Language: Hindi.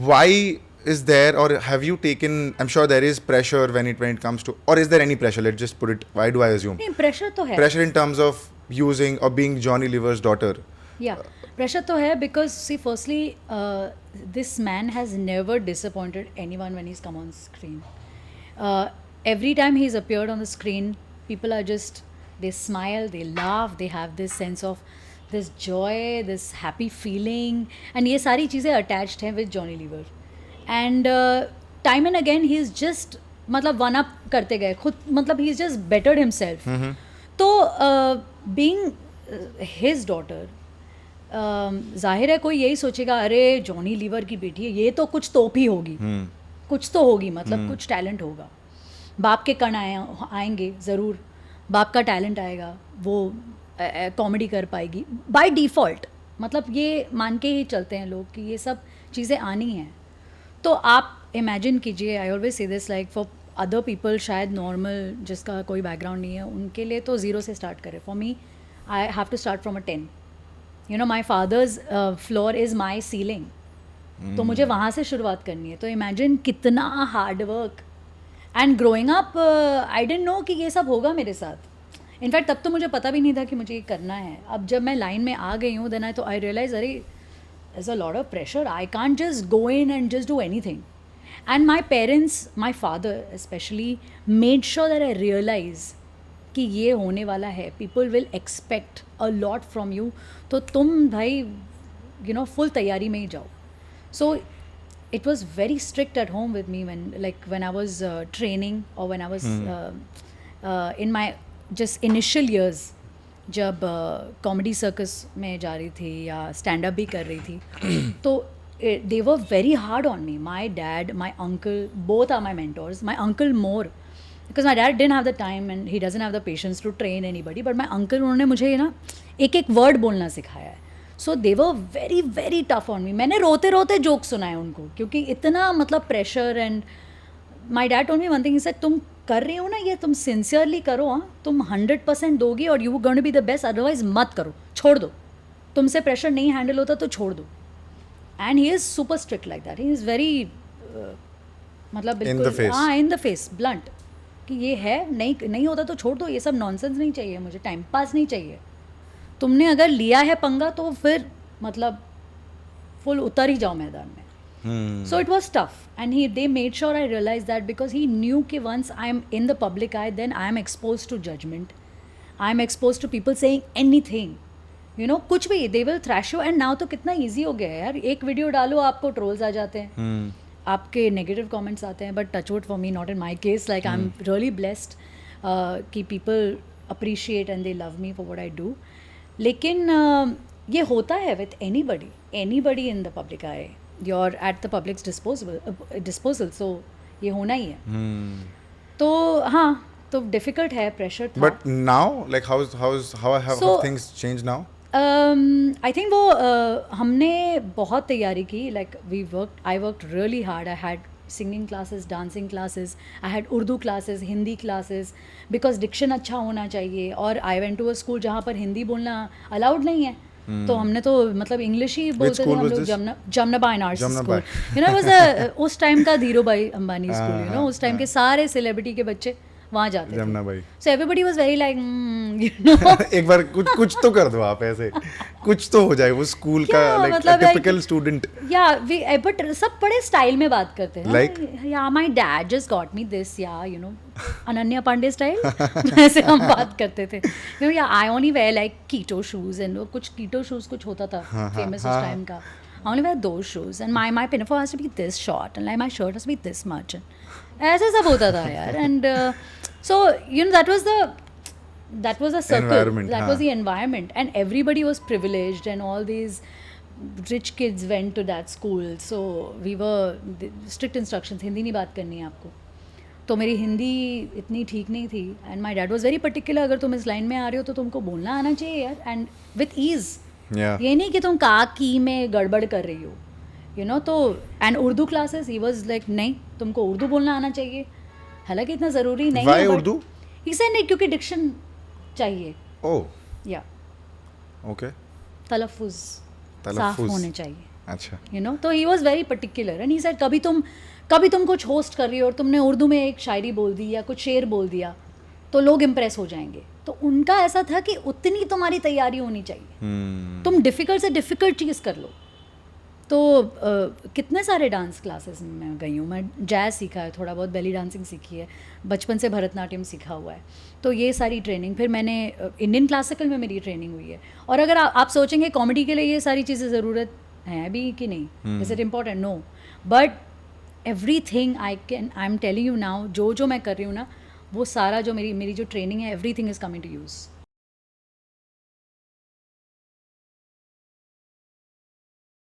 why is there, or have you taken, I'm sure there is pressure when it comes to, or is there any pressure, let's just put it, why do I assume नहीं, प्रेशर तो है. pressure in terms of using or being Johnny Lever's daughter? Yeah, pressure तो है because see, firstly, this man has never disappointed anyone when he's come on screen. Every time he's appeared on the screen, people are just, they smile, they laugh, they have this sense of this joy, this happy feeling, and ये सारी चीज़ें attached हैं with Johnny Lever. And time and again he is just मतलब वन अप करते गए खुद, मतलब he is just bettered himself. तो being his daughter, जाहिर है कोई यही सोचेगा अरे जॉनी लीवर की बेटी है, ये तो कुछ तोप ही होगी, कुछ तो होगी, मतलब कुछ टैलेंट होगा. बाप के कण आएंगे ज़रूर, बाप का टैलेंट आएगा, वो कॉमेडी कर पाएगी बाय डिफ़ॉल्ट, मतलब ये मान के ही चलते हैं लोग कि ये सब चीज़ें आनी हैं. तो आप इमेजिन कीजिए, I always say this, like for other people शायद नॉर्मल जिसका कोई बैकग्राउंड नहीं है उनके लिए तो ज़ीरो से स्टार्ट करें. For me I have to start from a 10. You know, my father's floor is my ceiling, तो मुझे वहाँ से शुरुआत करनी है. तो इमेजिन कितना hard work. And growing up I didn't know कि ये सब होगा मेरे साथ. इनफैक्ट तब तो मुझे पता भी नहीं था कि मुझे ये करना है. अब जब मैं लाइन में आ गई हूँ, देन आई रियलाइज अरे there's a lot of pressure. I can't just go in and just do anything. And my parents, my father especially, made sure that I realize कि ये होने वाला है. People will expect a lot from you. तो तुम भाई, you know, full तैयारी में ही जाओ. So it was very strict at home with me when I was training, or when I was in my just initial years. जब कॉमेडी सर्कस में जा रही थी या स्टैंड अप भी कर रही थी, तो they were very hard on me. My dad, my uncle, both are my mentors. My uncle more, because my dad didn't have the time and he doesn't have the patience to train anybody. But my uncle, उन्होंने मुझे ना एक एक वर्ड बोलना सिखाया है. So they were very very tough on me. मैंने रोते रोते जोक सुनाए उनको, क्योंकि इतना मतलब pressure. And my dad told me one thing, he said तुम कर रही हो ना ये, तुम सिंसियरली करो, हाँ, तुम 100% दोगी और you going to be the best, otherwise मत करो, छोड़ दो, तुमसे प्रेशर नहीं हैंडल होता तो छोड़ दो. And he is super strict like that. He is very मतलब बिल्कुल हाँ, इन द फेस, ब्लंट, कि ये है, नहीं होता तो छोड़ दो, ये सब नॉनसेंस नहीं चाहिए मुझे, टाइम पास नहीं चाहिए. तुमने अगर लिया है पंगा तो फिर मतलब फुल उतर ही जाओ मैदान में. So it was tough, and they made sure I realized that, because he knew कि once I'm in the public eye, then I'm exposed to judgment, I'm exposed to people saying anything, you know, कुछ भी, they will thrash you. And now तो कितना easy हो गया है यार, एक वीडियो डालो आपको ट्रोल्स आ जाते हैं, आपके नेगेटिव कमेंट्स आते हैं. But touch wood, for me not in my case, like I am really blessed कि people appreciate and they love me for what I do. लेकिन ये होता है with anybody in the public eye. You're at the public's disposal, so ये होना ही है. तो हाँ, तो difficult है, pressure था. But now, like how have things changed now? I think वो हमने बहुत तैयारी की. Like I worked really hard. I had singing classes, dancing classes, I had Urdu classes, Hindi classes, because diction अच्छा होना चाहिए. और I went to a school जहाँ पर हिंदी बोलना allowed नहीं है. तो हमने तो मतलब इंग्लिश ही बोलते थे हम लोग. जमना in arts school, you know, was उस टाइम का Dhiru bhai Ambani school, you know, उस टाइम के सारे सेलिब्रिटी के बच्चे वहाँ जाते थे. So everybody was very like, you know, एक बार कुछ तो कर दो आप, ऐसे कुछ तो हो जाए. वो स्कूल का like typical student. Yeah but सब बड़े स्टाइल में बात करते हैं. Like yeah my dad just got me this, yeah you know, Ananya Pandey style ऐसे हम बात करते थे. You know, yeah I only wear like Kito shoes, and कुछ कीटो शूज कुछ होता था फेमस उस टाइम का. I only wear those shoes, and my pinafore has to be this short, and like my shirt has to be this much, and ऐसे सब होता था यार. And so you know, that was the circle, that was the environment, and everybody was privileged, and all these rich kids went to that school. So we were strict instructions, Hindi नहीं बात करनी है आपको. तो मेरी हिंदी इतनी ठीक नहीं थी, and my dad was very particular, अगर तुम इस लाइन में आ रहे हो तो तुमको बोलना आना चाहिए यार, and with ease. ये नहीं कि तुम की में गड़बड़ कर रही हो, यू नो. तो and Urdu classes, he was like नहीं, तुमको उर्दू बोलना आना चाहिए, हालांकि इतना ज़रूरी नहीं है. उर्दू ही सेड नहीं, क्योंकि डिक्शन चाहिए. ओह, या ओके, तलफ़ुज़ साफ होने चाहिए. अच्छा. You know. तो he was very particular and he said कभी तुम कुछ होस्ट कर रही हो और तुमने उर्दू में एक शायरी बोल दी या कुछ शेर बोल दिया तो लोग इम्प्रेस हो जाएंगे. तो उनका ऐसा था कि उतनी तुम्हारी तैयारी होनी चाहिए. तुम डिफ़िकल्ट से डिफ़िकल्ट चीज़ कर लो. तो कितने सारे डांस क्लासेस में मैं गई हूँ. मैं जैज़ सीखा है, थोड़ा बहुत बेली डांसिंग सीखी है, बचपन से भरतनाट्यम सीखा हुआ है. तो ये सारी ट्रेनिंग, फिर मैंने इंडियन क्लासिकल में मेरी ट्रेनिंग हुई है. और अगर आप सोचेंगे कॉमेडी के लिए ये सारी चीज़ें ज़रूरत हैं अभी कि नहीं, is it important? No. But everything I am telling you now, जो मैं कर रही हूँ ना, वो सारा जो मेरी जो ट्रेनिंग है, everything is coming to use.